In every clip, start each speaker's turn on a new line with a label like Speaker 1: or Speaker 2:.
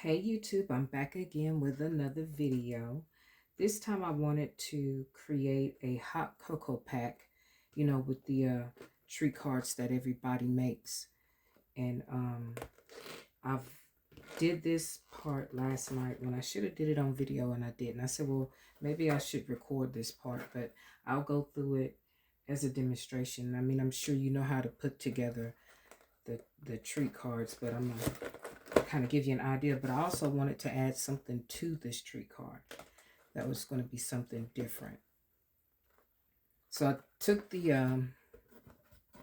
Speaker 1: Hey YouTube, I'm back again with another video. This time I wanted to create a hot cocoa pack, with the tree cards that everybody makes. And I've did this part last night when I should have did it on video and I didn't. I said, well, maybe I should record this part, but I'll go through it as a demonstration. I mean, I'm sure you know how to put together the tree cards, but I'm gonna kind of give you an idea. But I also wanted to add something to this tree card that was going to be something different. So I took the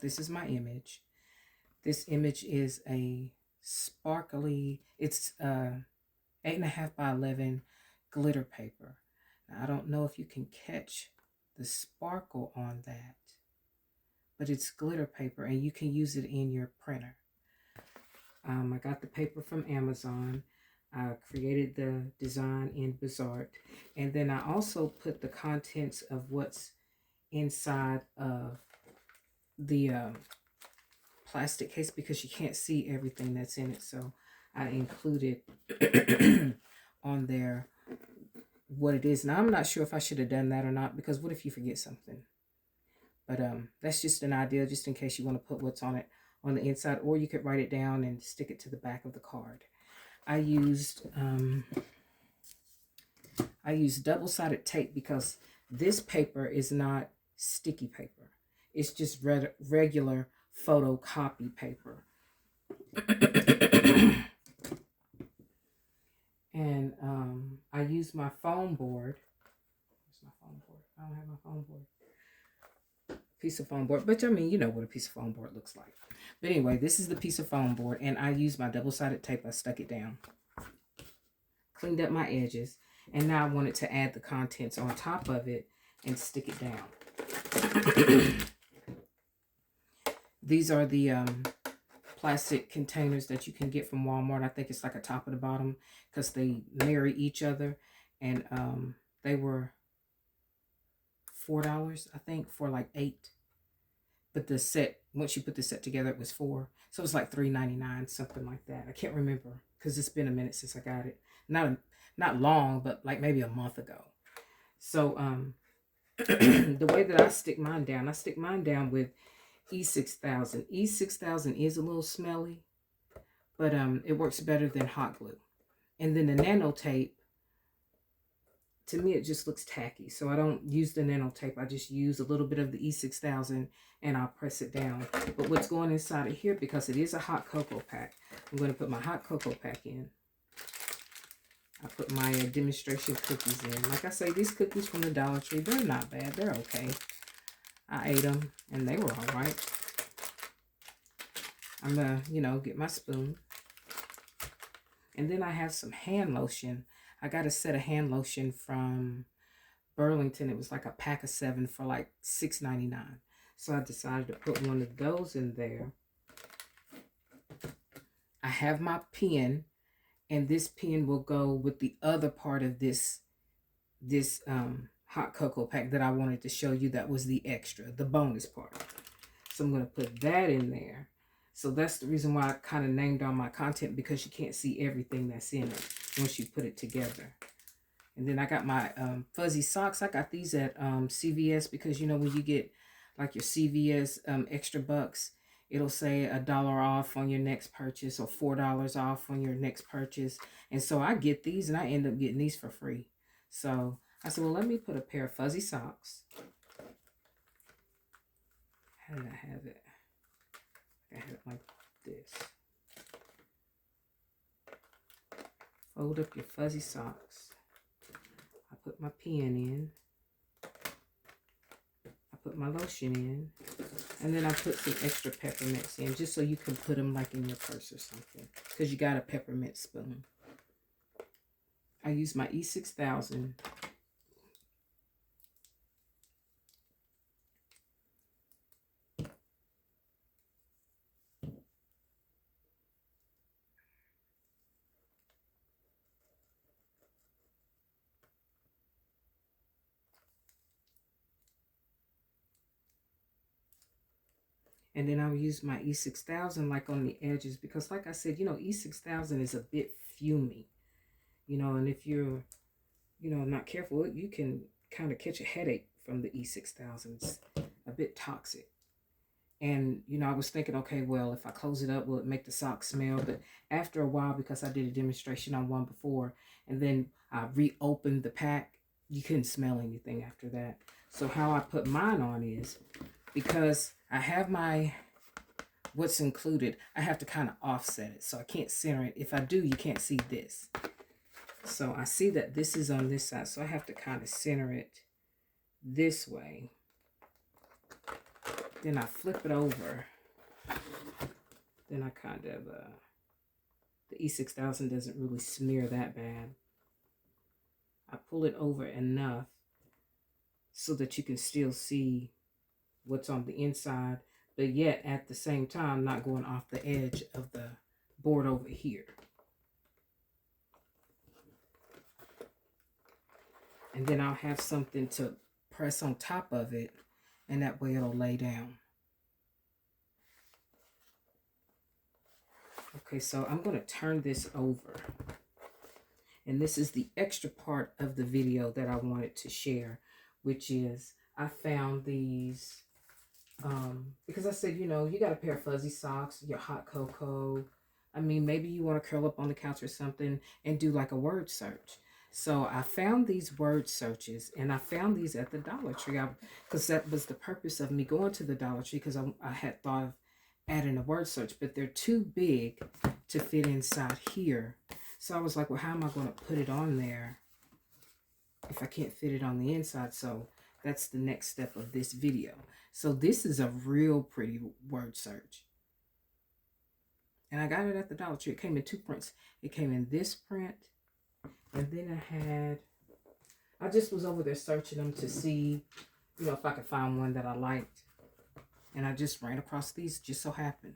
Speaker 1: this is my image. This image is a sparkly, it's 8.5 by 11 glitter paper. Now, I don't know if you can catch the sparkle on that, but it's glitter paper and you can use it in your printer. I got the paper from Amazon. I created the design in Bizart. And then I also put the contents of what's inside of the plastic case because you can't see everything that's in it. So I included on there what it is. Now, I'm not sure if I should have done that or not, because what if you forget something? But that's just an idea, just in case you want to put what's on it on the inside, or you could write it down and stick it to the back of the card. I used double-sided tape because this paper is not sticky paper. It's just regular photocopy paper. And I used my foam board. Where's my foam board? I don't have my foam board. Piece of foam board, but I mean, you know what a piece of foam board looks like. But anyway, this is the piece of foam board, and I used my double-sided tape. I stuck it down, cleaned up my edges, and now I wanted to add the contents on top of it and stick it down. These are the plastic containers that you can get from Walmart. I think it's like a top and a bottom because they marry each other, and they were $4, I think, for like 8. But the set, once you put the set together, it was 4. So it was like $3.99, something like that. I can't remember because it's been a minute since I got it. Not long, but like maybe a month ago. So the way that I stick mine down with E6000. E6000 is a little smelly, but it works better than hot glue. And then the nano tape, to me, it just looks tacky. So I don't use the nano tape. I just use a little bit of the E6000 and I'll press it down. But what's going inside of here, because it is a hot cocoa pack, I'm going to put my hot cocoa pack in. I put my demonstration cookies in. Like I say, these cookies from the Dollar Tree, they're not bad. They're okay. I ate them and they were all right. I'm going to, get my spoon. And then I have some hand lotion. I got a set of hand lotion from Burlington. It was like a pack of 7 for like $6.99. So I decided to put one of those in there. I have my pen, and this pen will go with the other part of this hot cocoa pack that I wanted to show you. That was the extra, the bonus part. So I'm going to put that in there. So that's the reason why I kind of named all my content, because you can't see everything that's in it once you put it together. And then I got my fuzzy socks. I got these at CVS because, when you get like your CVS extra bucks, it'll say $1 off on your next purchase or $4 off on your next purchase. And so I get these and I end up getting these for free. So I said, well, let me put a pair of fuzzy socks. How did I have it? I have it like this. Fold up your fuzzy socks. I put my pen in. I put my lotion in. And then I put some extra peppermints in, just so you can put them like in your purse or something, because you got a peppermint spoon. I use my E6000. And then I'll use my E6000 like on the edges because like I said, E6000 is a bit fumey, and if you're, not careful, you can kind of catch a headache from the E6000. It's a bit toxic. And, I was thinking, okay, well, if I close it up, will it make the socks smell? But after a while, because I did a demonstration on one before, and then I reopened the pack, you couldn't smell anything after that. So how I put mine on is, because I have my what's included, I have to kind of offset it. So I can't center it. If I do, you can't see this. So I see that this is on this side. So I have to kind of center it this way. Then I flip it over. Then I kind of, the E6000 doesn't really smear that bad. I pull it over enough so that you can still see what's on the inside, but yet at the same time not going off the edge of the board over here. And then I'll have something to press on top of it, and that way it'll lay down. Okay, so I'm going to turn this over. And this is the extra part of the video that I wanted to share, which is I found these, because I said, you got a pair of fuzzy socks, your hot cocoa. I mean, maybe you want to curl up on the couch or something and do like a word search. So I found these word searches, and I found these at the Dollar Tree, because that was the purpose of me going to the Dollar Tree, because I had thought of adding a word search, but they're too big to fit inside here. So I was like, well, how am I going to put it on there if I can't fit it on the inside? So that's the next step of this video. So this is a real pretty word search. And I got it at the Dollar Tree. It came in 2 prints. It came in this print. And then I just was over there searching them to see, if I could find one that I liked. And I just ran across these, just so happened.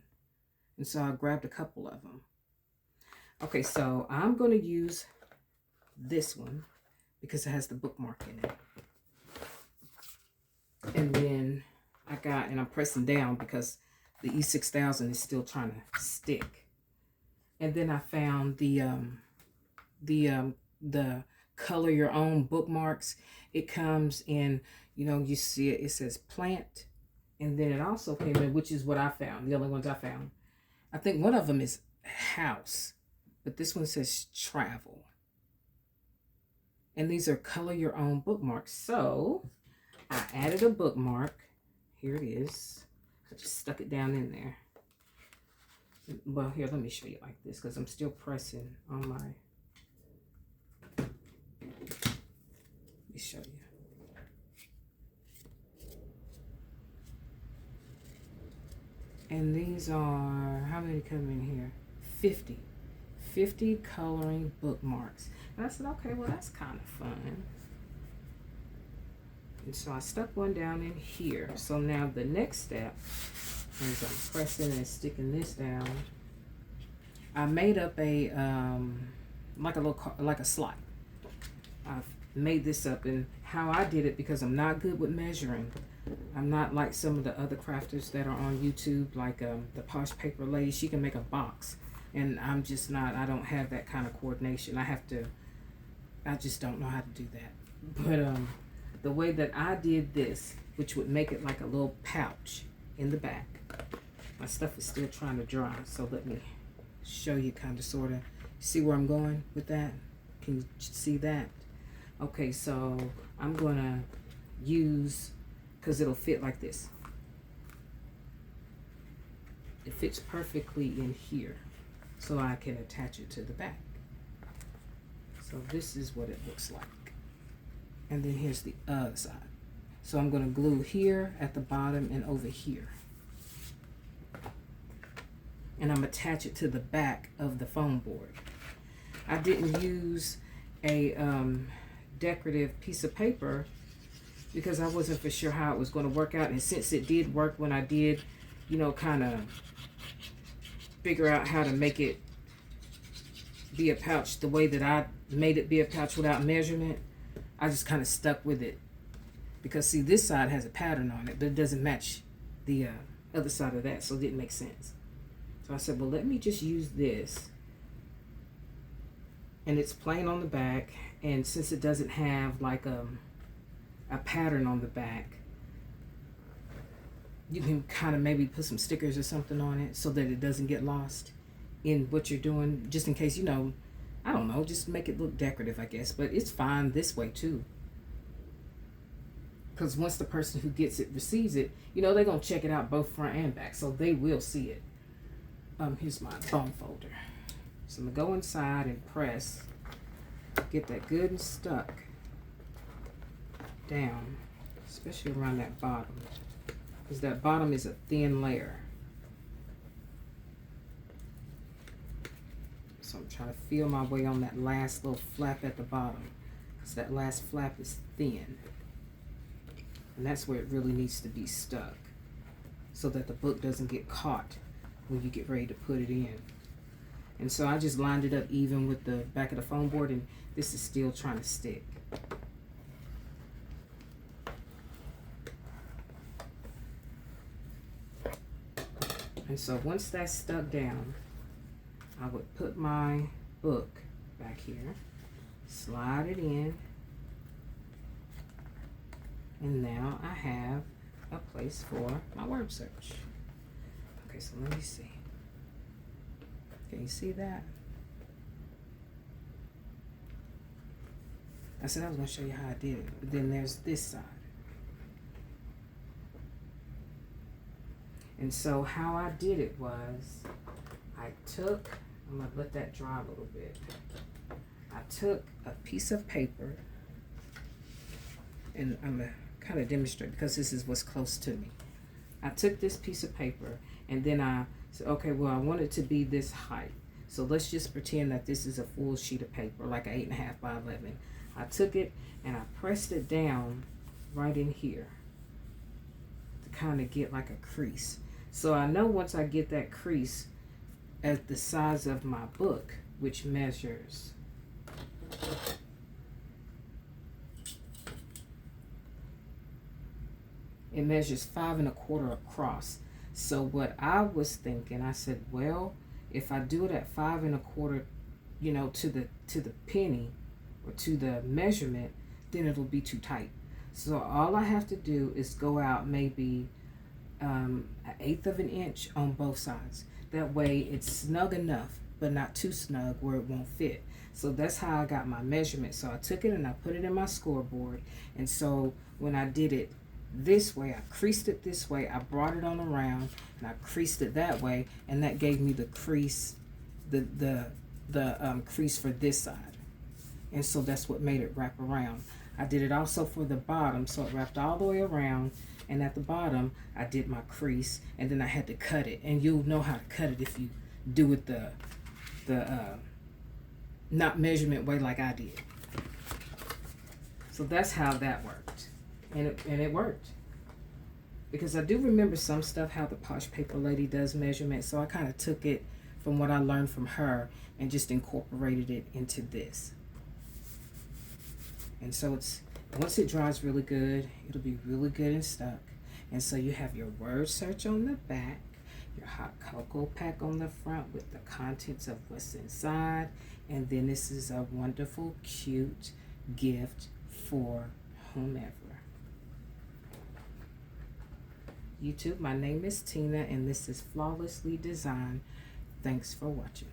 Speaker 1: And so I grabbed a couple of them. Okay, so I'm going to use this one because it has the bookmark in it. And then and I'm pressing down because the E6000 is still trying to stick. And then I found the color your own bookmarks. It comes in, you see it, it says plant. And then it also came in, which is what I found, the only ones I found. I think one of them is house, but this one says travel. And these are color your own bookmarks. So I added a bookmark. Here it is. I just stuck it down in there. Well, here, let me show you like this because I'm still pressing on my... Let me show you. And these are, how many come in here? 50. 50 coloring bookmarks. And I said, okay, well, that's kind of fun. And so I stuck one down in here. So now the next step is I'm pressing and sticking this down. I made up a, like a slot. I've made this up, and how I did it, because I'm not good with measuring. I'm not like some of the other crafters that are on YouTube, like the Posh Paper Lady. She can make a box, and I'm just not. I don't have that kind of coordination. I just don't know how to do that. But the way that I did this, which would make it like a little pouch in the back. My stuff is still trying to dry, so let me show you, kind of, sort of. See where I'm going with that? Can you see that? Okay, so I'm gonna use, because it'll fit like this. It fits perfectly in here, so I can attach it to the back. So this is what it looks like. And then here's the other side. So I'm gonna glue here at the bottom and over here. And I'm attach it to the back of the foam board. I didn't use a decorative piece of paper because I wasn't for sure how it was going to work out. And since it did work when I did, kind of figure out how to make it be a pouch the way that I made it be a pouch without measurement, I just kind of stuck with it. Because see, this side has a pattern on it, but it doesn't match the other side of that, so it didn't make sense. So I said, well, let me just use this. And it's plain on the back, and since it doesn't have like a pattern on the back, you can kind of maybe put some stickers or something on it so that it doesn't get lost in what you're doing, just in case, I don't know, just make it look decorative, I guess. But it's fine this way too, because once the person who gets it receives it, they're going to check it out both front and back, so they will see it. Here's my bone folder. So I'm going to go inside and press, get that good and stuck down, especially around that bottom, because that bottom is a thin layer. So I'm trying to feel my way on that last little flap at the bottom, because that last flap is thin. And that's where it really needs to be stuck, so that the book doesn't get caught when you get ready to put it in. And so I just lined it up even with the back of the foam board, and this is still trying to stick. And so once that's stuck down, I would put my book back here, slide it in, and now I have a place for my word search. Okay, so let me see. Can you see that? I said I was going to show you how I did it, but then there's this side. And so how I did it was, I'm going to let that dry a little bit. I took a piece of paper, and I'm going to kind of demonstrate because this is what's close to me. I took this piece of paper, and then I said, okay, well, I want it to be this height. So let's just pretend that this is a full sheet of paper, like an 8.5 by 11. I took it and I pressed it down right in here to kind of get like a crease. So I know once I get that crease at the size of my book, which measures it measures 5 1/4 across. So what I was thinking, I said, well, if I do it at 5 1/4, to the penny or to the measurement, then it'll be too tight. So all I have to do is go out maybe 1/8 of an inch on both sides. That way it's snug enough, but not too snug where it won't fit. So that's how I got my measurement. So I took it and I put it in my scoreboard. And so when I did it this way, I creased it this way, I brought it on around and I creased it that way, and that gave me the crease, the crease for this side. And so that's what made it wrap around. I did it also for the bottom, so it wrapped all the way around, and at the bottom I did my crease, and then I had to cut it. And you'll know how to cut it if you do it the not measurement way like I did. So that's how that worked. And it worked. Because I do remember some stuff how the Posh Paper Lady does measurement, so I kind of took it from what I learned from her and just incorporated it into this. And so once it dries really good, it'll be really good and stuck. And so you have your word search on the back, your hot cocoa pack on the front with the contents of what's inside, and then this is a wonderful, cute gift for whomever. YouTube, my name is Tina, and this is Flawlessly Designed. Thanks for watching.